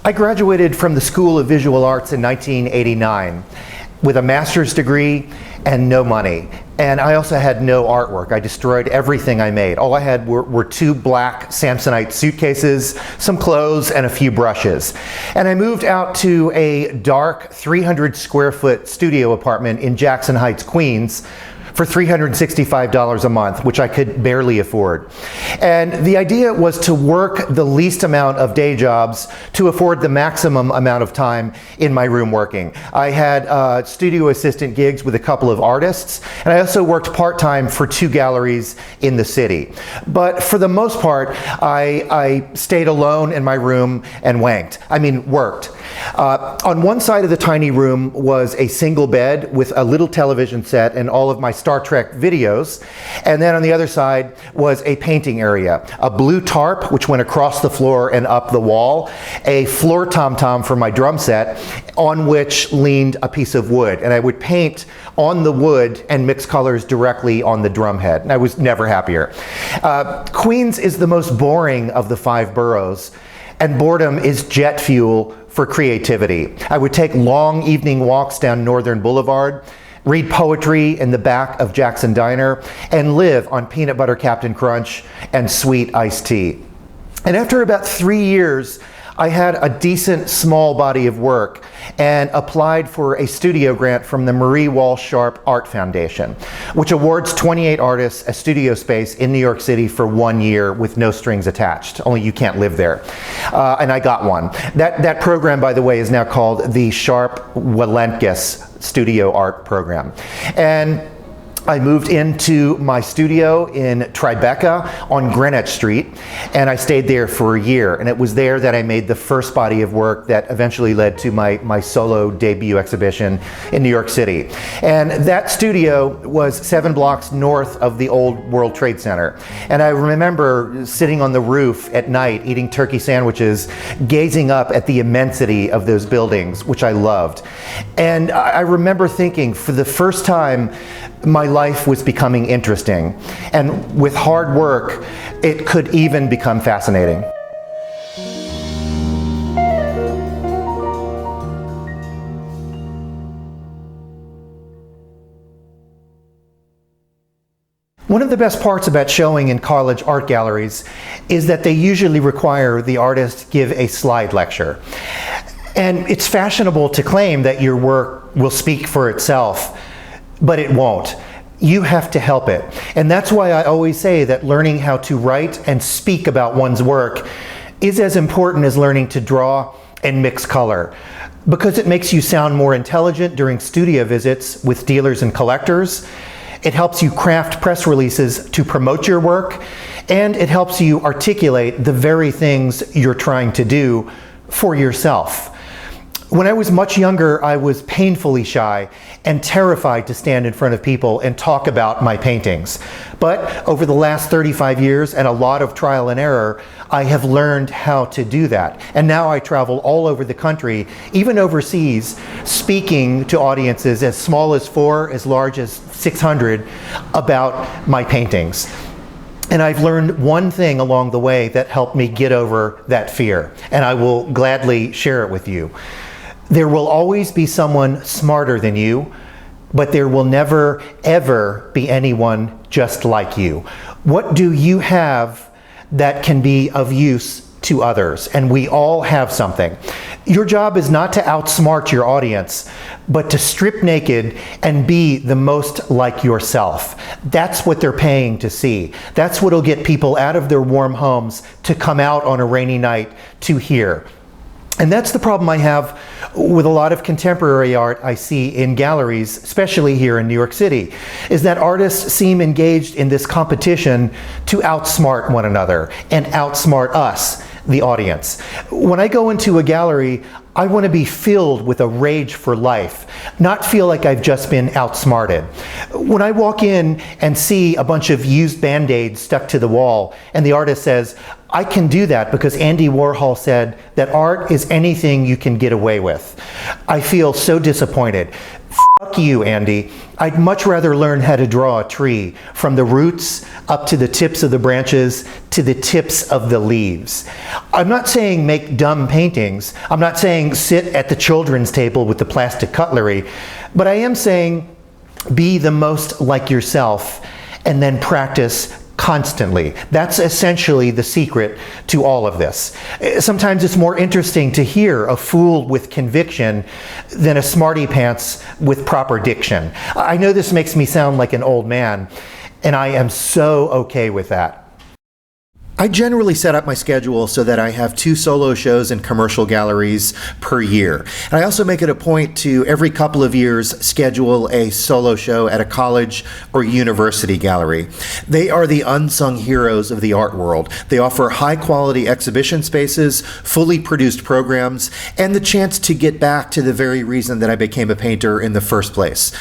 I graduated from the School of Visual Arts in 1989 with a master's degree and no money. And I also had no artwork. I destroyed everything I made. All I had were two black Samsonite suitcases, some clothes, and a few brushes. And I moved out to a dark 300 square foot studio apartment in Jackson Heights, Queens, for $365 a month, which I could barely afford. And the idea was to work the least amount of day jobs to afford the maximum amount of time in my room working. I had studio assistant gigs with a couple of artists, and I also worked part-time for 2 galleries in the city. But for the most part, I stayed alone in my room and worked. On one side of the tiny room was a single bed with a little television set and all of my Star Trek videos. And then on the other side was a painting area, a blue tarp which went across the floor and up the wall, a floor tom-tom for my drum set on which leaned a piece of wood. And I would paint on the wood and mix colors directly on the drum head. And I was never happier. Queens is the most boring of the 5 boroughs, and boredom is jet fuel for creativity. I would take long evening walks down Northern Boulevard, read poetry in the back of Jackson Diner, and live on peanut butter Captain Crunch and sweet iced tea. And after about 3 years, I had a decent small body of work and applied for a studio grant from the Marie Walsh Sharp Art Foundation, which awards 28 artists a studio space in New York City for 1 year with no strings attached, only you can't live there. And I got one. That program, by the way, is now called the Sharp Walentges Studio Art Program. And I moved into my studio in Tribeca on Greenwich Street, and I stayed there for a year. And it was there that I made the first body of work that eventually led to my solo debut exhibition in New York City. And that studio was 7 blocks north of the old World Trade Center. And I remember sitting on the roof at night eating turkey sandwiches, gazing up at the immensity of those buildings, which I loved. And I remember thinking, for the first time, my life was becoming interesting, and with hard work, it could even become fascinating. One of the best parts about showing in college art galleries is that they usually require the artist give a slide lecture. And it's fashionable to claim that your work will speak for itself, but it won't. You have to help it. And that's why I always say that learning how to write and speak about one's work is as important as learning to draw and mix color, because it makes you sound more intelligent during studio visits with dealers and collectors. It helps you craft press releases to promote your work, and it helps you articulate the very things you're trying to do for yourself. When I was much younger, I was painfully shy and terrified to stand in front of people and talk about my paintings. But over the last 35 years and a lot of trial and error, I have learned how to do that. And now I travel all over the country, even overseas, speaking to audiences as small as 4, as large as 600, about my paintings. And I've learned one thing along the way that helped me get over that fear, and I will gladly share it with you. There will always be someone smarter than you, but there will never, ever be anyone just like you. What do you have that can be of use to others? And we all have something. Your job is not to outsmart your audience, but to strip naked and be the most like yourself. That's what they're paying to see. That's what'll get people out of their warm homes to come out on a rainy night to hear. And that's the problem I have with a lot of contemporary art I see in galleries, especially here in New York City, is that artists seem engaged in this competition to outsmart one another and outsmart us, the audience. When I go into a gallery, I want to be filled with a rage for life, not feel like I've just been outsmarted. When I walk in and see a bunch of used Band-Aids stuck to the wall, and the artist says, I can do that because Andy Warhol said that art is anything you can get away with, I feel so disappointed. F you, Andy. I'd much rather learn how to draw a tree from the roots up to the tips of the branches to the tips of the leaves. I'm not saying make dumb paintings. I'm not saying sit at the children's table with the plastic cutlery. But I am saying be the most like yourself and then practice constantly. That's essentially the secret to all of this. Sometimes it's more interesting to hear a fool with conviction than a smarty pants with proper diction. I know this makes me sound like an old man, and I am so okay with that. I generally set up my schedule so that I have 2 solo shows in commercial galleries per year. And I also make it a point to every couple of years schedule a solo show at a college or university gallery. They are the unsung heroes of the art world. They offer high quality exhibition spaces, fully produced programs, and the chance to get back to the very reason that I became a painter in the first place.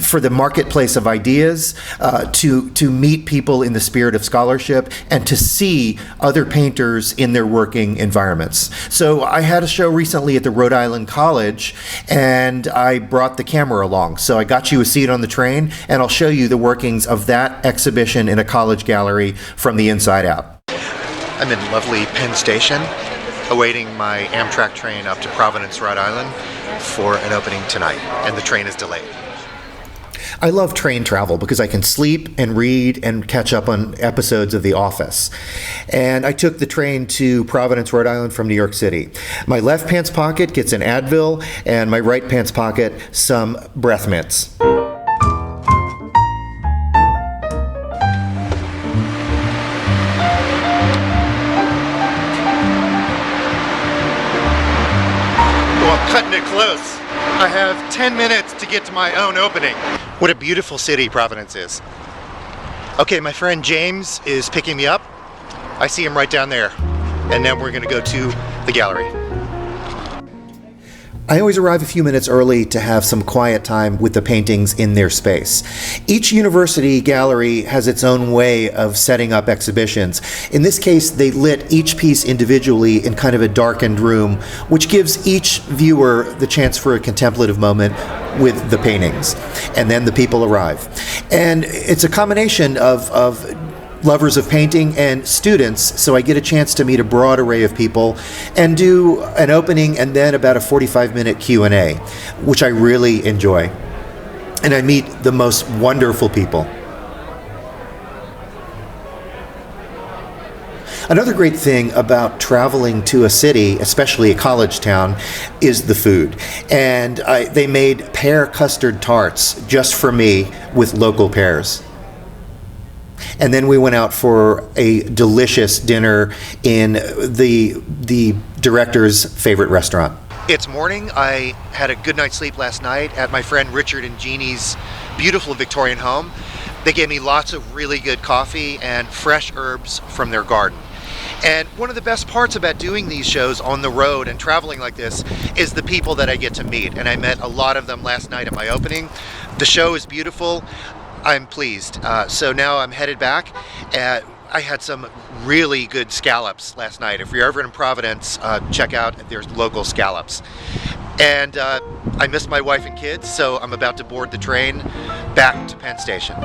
For the marketplace of ideas, to meet people in the spirit of scholarship, and to see other painters in their working environments. So I had a show recently at the Rhode Island College, and I brought the camera along. So I got you a seat on the train, and I'll show you the workings of that exhibition in a college gallery from the inside out. I'm in lovely Penn Station, awaiting my Amtrak train up to Providence, Rhode Island for an opening tonight, and the train is delayed. I love train travel because I can sleep and read and catch up on episodes of The Office. And I took the train to Providence, Rhode Island from New York City. My left pants pocket gets an Advil, and my right pants pocket some breath mints. Oh, I'm cutting it close. I have 10 minutes to get to my own opening. What a beautiful city Providence is. Okay, my friend James is picking me up. I see him right down there. And then we're gonna go to the gallery. I always arrive a few minutes early to have some quiet time with the paintings in their space. Each university gallery has its own way of setting up exhibitions. In this case, they lit each piece individually in kind of a darkened room, which gives each viewer the chance for a contemplative moment with the paintings. And then the people arrive. And it's a combination of lovers of painting and students, so I get a chance to meet a broad array of people and do an opening and then about a 45-minute Q&A, which I really enjoy. And I meet the most wonderful people. Another great thing about traveling to a city, especially a college town, is the food. And they made pear custard tarts just for me with local pears. And then we went out for a delicious dinner in the director's favorite restaurant. It's morning. I had a good night's sleep last night at my friend Richard and Jeannie's beautiful Victorian home. They gave me lots of really good coffee and fresh herbs from their garden. And one of the best parts about doing these shows on the road and traveling like this is the people that I get to meet. And I met a lot of them last night at my opening. The show is beautiful. I'm pleased. So now I'm headed back. I had some really good scallops last night. If you're ever in Providence, check out their local scallops. And I missed my wife and kids, so I'm about to board the train back to Penn Station.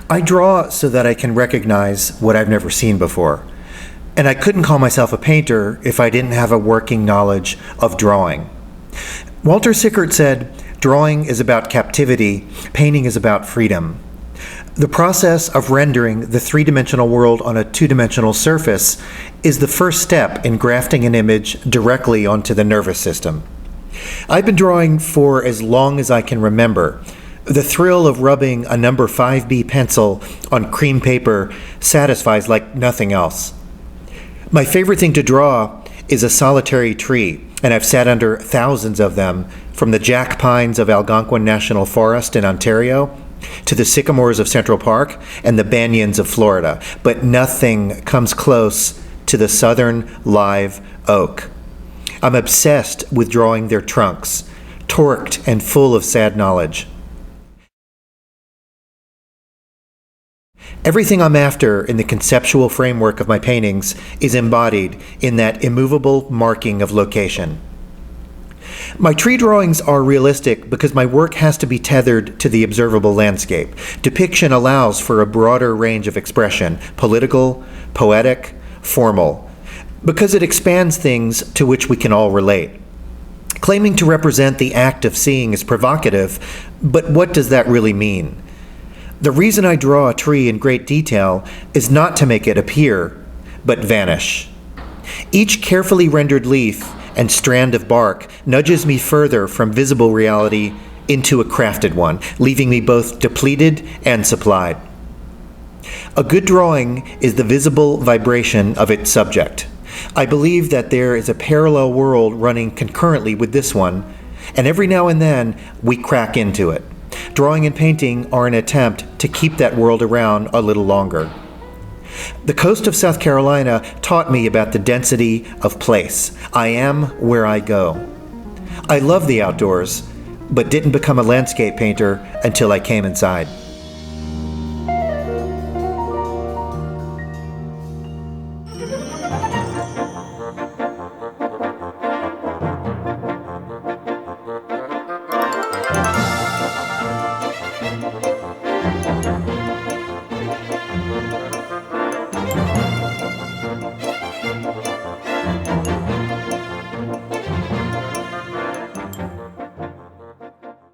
I draw so that I can recognize what I've never seen before. And I couldn't call myself a painter if I didn't have a working knowledge of drawing. Walter Sickert said, "Drawing is about captivity, painting is about freedom." The process of rendering the three-dimensional world on a two-dimensional surface is the first step in grafting an image directly onto the nervous system. I've been drawing for as long as I can remember. The thrill of rubbing a number 5B pencil on cream paper satisfies like nothing else. My favorite thing to draw is a solitary tree, and I've sat under thousands of them, from the jack pines of Algonquin National Forest in Ontario to the sycamores of Central Park and the banyans of Florida, but nothing comes close to the southern live oak. I'm obsessed with drawing their trunks, torqued and full of sad knowledge. Everything I'm after in the conceptual framework of my paintings is embodied in that immovable marking of location. My tree drawings are realistic because my work has to be tethered to the observable landscape. Depiction allows for a broader range of expression, political, poetic, formal, because it expands things to which we can all relate. Claiming to represent the act of seeing is provocative, but what does that really mean? The reason I draw a tree in great detail is not to make it appear, but vanish. Each carefully rendered leaf and strand of bark nudges me further from visible reality into a crafted one, leaving me both depleted and supplied. A good drawing is the visible vibration of its subject. I believe that there is a parallel world running concurrently with this one, and every now and then we crack into it. Drawing and painting are an attempt to keep that world around a little longer. The coast of South Carolina taught me about the density of place. I am where I go. I love the outdoors, but didn't become a landscape painter until I came inside.